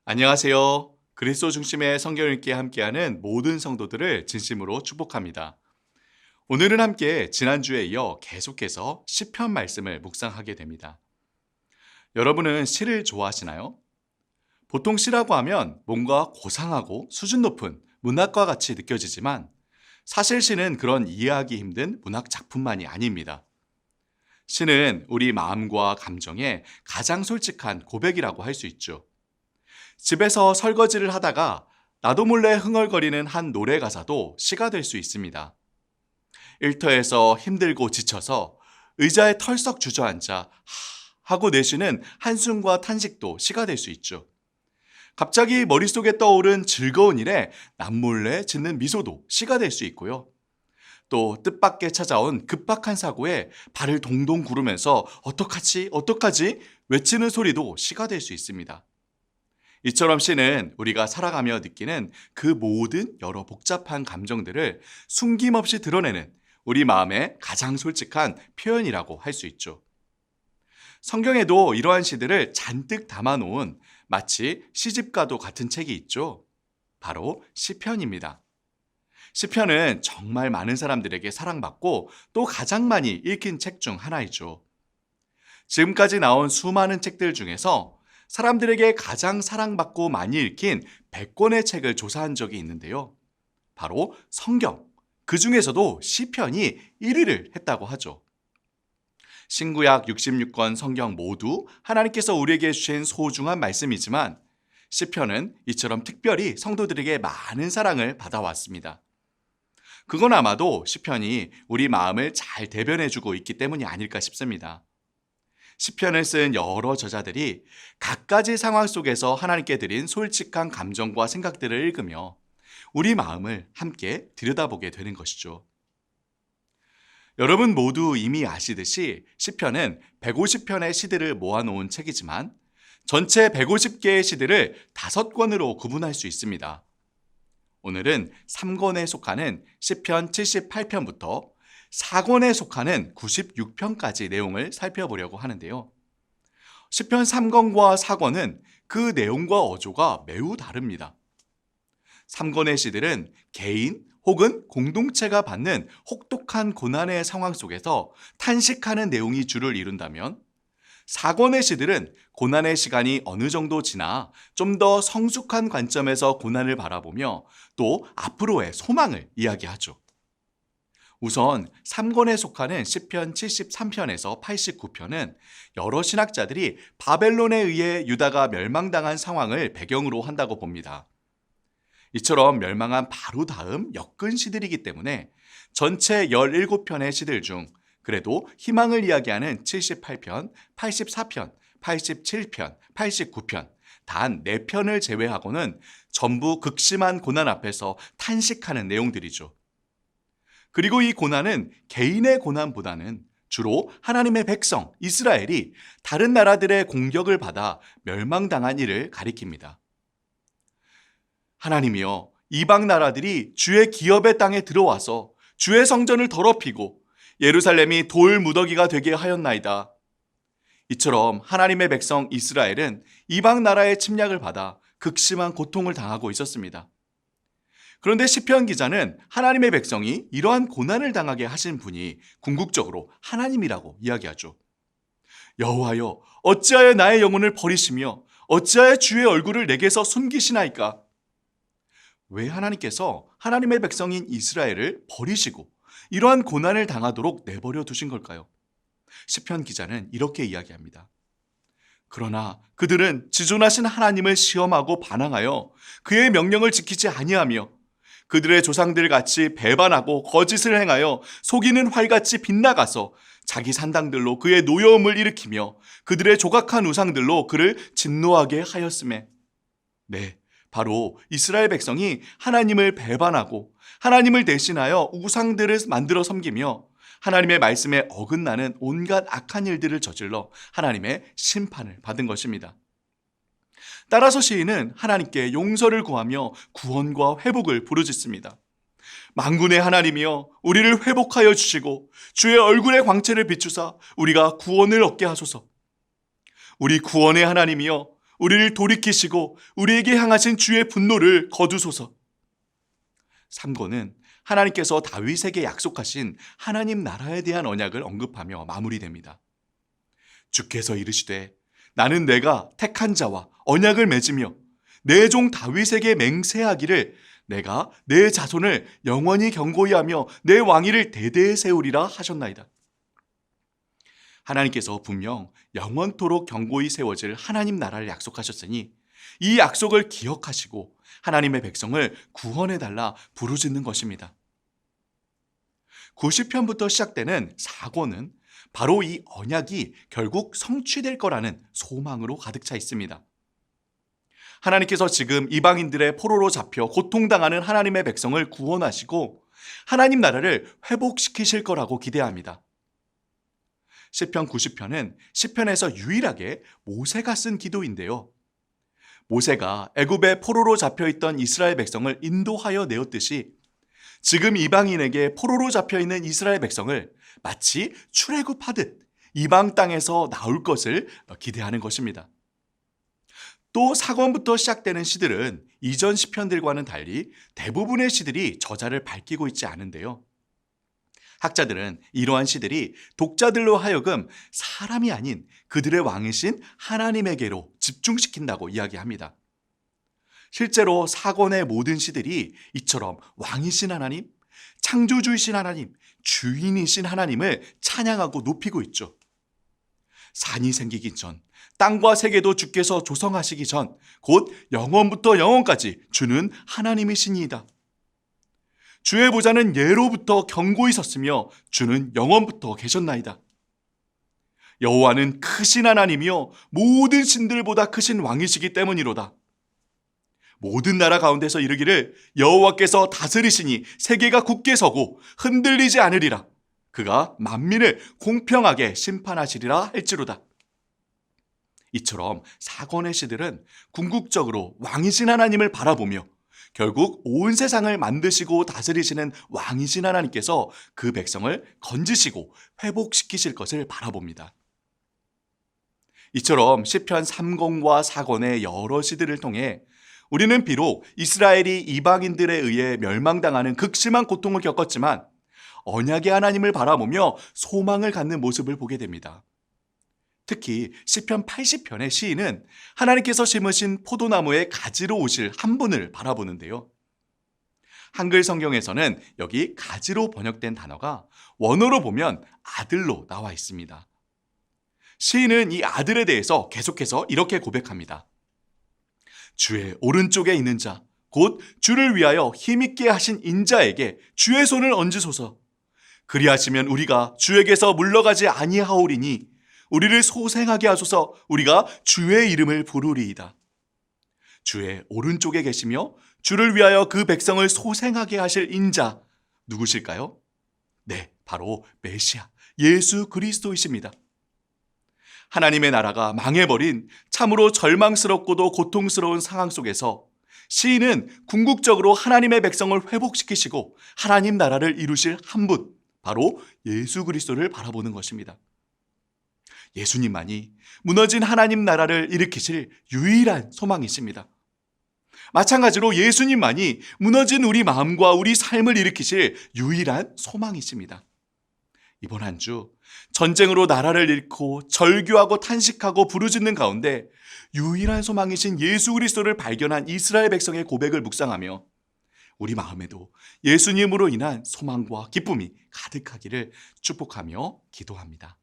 안녕하세요. 그리스도 중심의 성경 읽기 함께하는 모든 성도들을 진심으로 축복합니다. 오늘은 함께 지난주에 이어 계속해서 시편 말씀을 묵상하게 됩니다. 여러분은 시를 좋아하시나요? 보통 시라고 하면 뭔가 고상하고 수준 높은 문학과 같이 느껴지지만 사실 시는 그런 이해하기 힘든 문학 작품만이 아닙니다. 시는 우리 마음과 감정에 가장 솔직한 고백이라고 할 수 있죠. 집에서 설거지를 하다가 나도 몰래 흥얼거리는 한 노래 가사도 시가 될 수 있습니다. 일터에서 힘들고 지쳐서 의자에 털썩 주저앉아 하고 내쉬는 한숨과 탄식도 시가 될 수 있죠. 갑자기 머릿속에 떠오른 즐거운 일에 남몰래 짓는 미소도 시가 될 수 있고요. 또 뜻밖의 찾아온 급박한 사고에 발을 동동 구르면서 어떡하지 외치는 소리도 시가 될 수 있습니다. 이처럼 시는 우리가 살아가며 느끼는 그 모든 여러 복잡한 감정들을 숨김없이 드러내는 우리 마음의 가장 솔직한 표현이라고 할 수 있죠. 성경에도 이러한 시들을 잔뜩 담아놓은 마치 시집과도 같은 책이 있죠. 바로 시편입니다. 시편은 정말 많은 사람들에게 사랑받고 또 가장 많이 읽힌 책 중 하나이죠. 지금까지 나온 수많은 책들 중에서 사람들에게 가장 사랑받고 많이 읽힌 100권의 책을 조사한 적이 있는데요. 바로 성경, 그 중에서도 시편이 1위를 했다고 하죠. 신구약 66권 성경 모두 하나님께서 우리에게 주신 소중한 말씀이지만 시편은 이처럼 특별히 성도들에게 많은 사랑을 받아왔습니다. 그건 아마도 시편이 우리 마음을 잘 대변해주고 있기 때문이 아닐까 싶습니다. 시편을 쓴 여러 저자들이 각가지 상황 속에서 하나님께 드린 솔직한 감정과 생각들을 읽으며 우리 마음을 함께 들여다보게 되는 것이죠. 여러분 모두 이미 아시듯이 시편은 150편의 시들을 모아놓은 책이지만 전체 150개의 시들을 5권으로 구분할 수 있습니다. 오늘은 3권에 속하는 시편 78편부터 4권에 속하는 96편까지 내용을 살펴보려고 하는데요. 시편 3권과 4권은 그 내용과 어조가 매우 다릅니다. 3권의 시들은 개인 혹은 공동체가 받는 혹독한 고난의 상황 속에서 탄식하는 내용이 주를 이룬다면 4권의 시들은 고난의 시간이 어느 정도 지나 좀 더 성숙한 관점에서 고난을 바라보며 또 앞으로의 소망을 이야기하죠. 우선 3권에 속하는 시편 73편에서 89편은 여러 신학자들이 바벨론에 의해 유다가 멸망당한 상황을 배경으로 한다고 봅니다. 이처럼 멸망한 바로 다음 엮은 시들이기 때문에 전체 17편의 시들 중 그래도 희망을 이야기하는 78편, 84편, 87편, 89편, 단 4편을 제외하고는 전부 극심한 고난 앞에서 탄식하는 내용들이죠. 그리고 이 고난은 개인의 고난보다는 주로 하나님의 백성 이스라엘이 다른 나라들의 공격을 받아 멸망당한 일을 가리킵니다. 하나님이여, 이방 나라들이 주의 기업의 땅에 들어와서 주의 성전을 더럽히고 예루살렘이 돌 무더기가 되게 하였나이다. 이처럼 하나님의 백성 이스라엘은 이방 나라의 침략을 받아 극심한 고통을 당하고 있었습니다. 그런데 시편 기자는 하나님의 백성이 이러한 고난을 당하게 하신 분이 궁극적으로 하나님이라고 이야기하죠. 여호와여, 어찌하여 나의 영혼을 버리시며 어찌하여 주의 얼굴을 내게서 숨기시나이까? 왜 하나님께서 하나님의 백성인 이스라엘을 버리시고 이러한 고난을 당하도록 내버려 두신 걸까요? 시편 기자는 이렇게 이야기합니다. 그러나 그들은 지존하신 하나님을 시험하고 반항하여 그의 명령을 지키지 아니하며 그들의 조상들 같이 배반하고 거짓을 행하여 속이는 활같이 빗나가서 자기 산당들로 그의 노여움을 일으키며 그들의 조각한 우상들로 그를 진노하게 하였으매. 네, 바로 이스라엘 백성이 하나님을 배반하고 하나님을 대신하여 우상들을 만들어 섬기며 하나님의 말씀에 어긋나는 온갖 악한 일들을 저질러 하나님의 심판을 받은 것입니다. 따라서 시인은 하나님께 용서를 구하며 구원과 회복을 부르짖습니다. 만군의 하나님이여 우리를 회복하여 주시고 주의 얼굴의 광채를 비추사 우리가 구원을 얻게 하소서. 우리 구원의 하나님이여 우리를 돌이키시고 우리에게 향하신 주의 분노를 거두소서. 3권은 하나님께서 다윗에게 약속하신 하나님 나라에 대한 언약을 언급하며 마무리됩니다. 주께서 이르시되 나는 내가 택한 자와 언약을 맺으며 내 종 다윗에게 맹세하기를 내가 내 자손을 영원히 견고히 하며 내 왕위를 대대에 세우리라 하셨나이다. 하나님께서 분명 영원토록 견고히 세워질 하나님 나라를 약속하셨으니 이 약속을 기억하시고 하나님의 백성을 구원해달라 부르짖는 것입니다. 90편부터 시작되는 4권은 바로 이 언약이 결국 성취될 거라는 소망으로 가득 차 있습니다. 하나님께서 지금 이방인들의 포로로 잡혀 고통당하는 하나님의 백성을 구원하시고 하나님 나라를 회복시키실 거라고 기대합니다. 시편 90편은 시편에서 유일하게 모세가 쓴 기도인데요. 모세가 애굽의 포로로 잡혀있던 이스라엘 백성을 인도하여 내었듯이 지금 이방인에게 포로로 잡혀있는 이스라엘 백성을 마치 출애굽하듯 이방 땅에서 나올 것을 기대하는 것입니다. 또 4권부터 시작되는 시들은 이전 시편들과는 달리 대부분의 시들이 저자를 밝히고 있지 않은데요. 학자들은 이러한 시들이 독자들로 하여금 사람이 아닌 그들의 왕이신 하나님에게로 집중시킨다고 이야기합니다. 실제로 4권의 모든 시들이 이처럼 왕이신 하나님, 창조주이신 하나님, 주인이신 하나님을 찬양하고 높이고 있죠. 산이 생기기 전, 땅과 세계도 주께서 조성하시기 전, 곧 영원부터 영원까지 주는 하나님이시니이다. 주의 보좌는 예로부터 견고히 섰으며 주는 영원부터 계셨나이다. 여호와는 크신 하나님이요 모든 신들보다 크신 왕이시기 때문이로다. 모든 나라 가운데서 이르기를 여호와께서 다스리시니 세계가 굳게 서고 흔들리지 않으리라. 그가 만민을 공평하게 심판하시리라 할지로다. 이처럼 4권의 시들은 궁극적으로 왕이신 하나님을 바라보며 결국 온 세상을 만드시고 다스리시는 왕이신 하나님께서 그 백성을 건지시고 회복시키실 것을 바라봅니다. 이처럼 시편 3권과 4권의 여러 시들을 통해 우리는 비록 이스라엘이 이방인들에 의해 멸망당하는 극심한 고통을 겪었지만 언약의 하나님을 바라보며 소망을 갖는 모습을 보게 됩니다. 특히 시편 80편의 시인은 하나님께서 심으신 포도나무의 가지로 오실 한 분을 바라보는데요. 한글 성경에서는 여기 가지로 번역된 단어가 원어로 보면 아들로 나와 있습니다. 시인은 이 아들에 대해서 계속해서 이렇게 고백합니다. 주의 오른쪽에 있는 자, 곧 주를 위하여 힘있게 하신 인자에게 주의 손을 얹으소서. 그리하시면 우리가 주에게서 물러가지 아니하오리니 우리를 소생하게 하소서. 우리가 주의 이름을 부르리이다. 주의 오른쪽에 계시며 주를 위하여 그 백성을 소생하게 하실 인자 누구실까요? 네, 바로 메시아 예수 그리스도이십니다. 하나님의 나라가 망해버린 참으로 절망스럽고도 고통스러운 상황 속에서 시인은 궁극적으로 하나님의 백성을 회복시키시고 하나님 나라를 이루실 한 분, 바로 예수 그리스도를 바라보는 것입니다. 예수님만이 무너진 하나님 나라를 일으키실 유일한 소망이십니다. 마찬가지로 예수님만이 무너진 우리 마음과 우리 삶을 일으키실 유일한 소망이십니다. 이번 한 주 전쟁으로 나라를 잃고 절규하고 탄식하고 부르짖는 가운데 유일한 소망이신 예수 그리스도를 발견한 이스라엘 백성의 고백을 묵상하며 우리 마음에도 예수님으로 인한 소망과 기쁨이 가득하기를 축복하며 기도합니다.